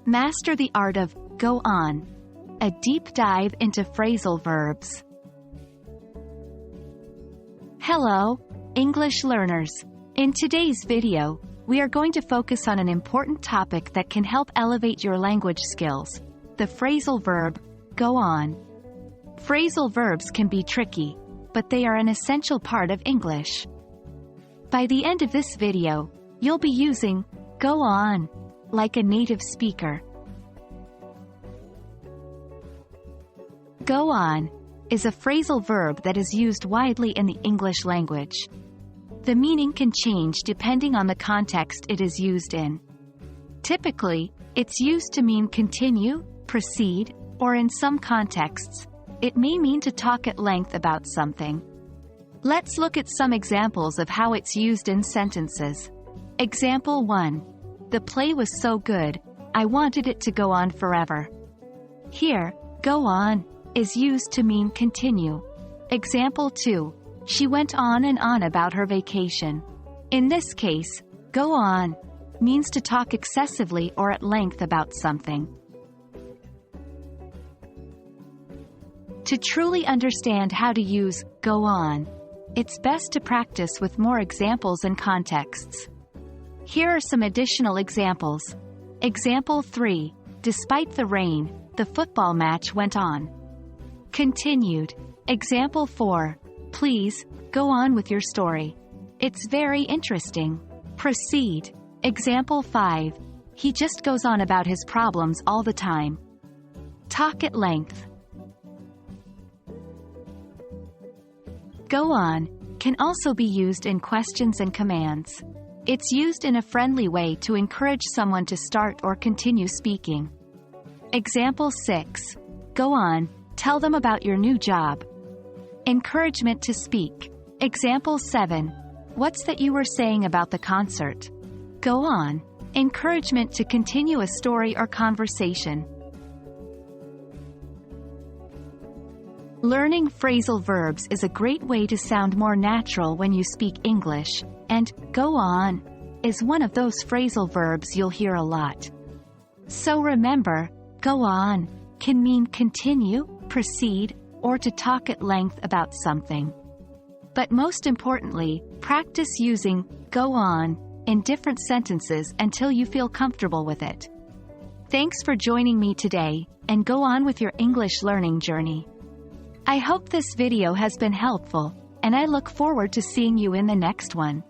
Master the art of go on. A deep dive into phrasal verbs. Hello, English learners. In today's video, we are going to focus on an important topic that can help elevate your language skills: the phrasal verb, go on. Phrasal verbs can be tricky, but they are an essential part of English. By the end of this video, you'll be using go on like a native speaker. Go on is a phrasal verb that is used widely in the English language. The meaning can change depending on the context it is used in. Typically, it's used to mean continue, proceed, or in some contexts, it may mean to talk at length about something. Let's look at some examples of how it's used in sentences. Example 1. The play was so good, I wanted it to go on forever. Here, go on is used to mean continue. Example 2. She went on and on about her vacation. In this case, go on means to talk excessively or at length about something. To truly understand how to use go on, it's best to practice with more examples and contexts. Here are some additional examples. Example 3. Despite the rain, the football match went on. Continued. Example 4. Please, go on with your story. It's very interesting. Proceed. Example 5. He just goes on about his problems all the time. Talk at length. Go on can also be used in questions and commands. It's used in a friendly way to encourage someone to start or continue speaking. Example 6. Go on, tell them about your new job. Encouragement to speak. Example 7. What's that you were saying about the concert? Go on. Encouragement to continue a story or conversation. Learning phrasal verbs is a great way to sound more natural when you speak English, and go on is one of those phrasal verbs you'll hear a lot. So remember, go on can mean continue, proceed, or to talk at length about something. But most importantly, practice using go on in different sentences until you feel comfortable with it. Thanks for joining me today, and go on with your English learning journey. I hope this video has been helpful, and I look forward to seeing you in the next one.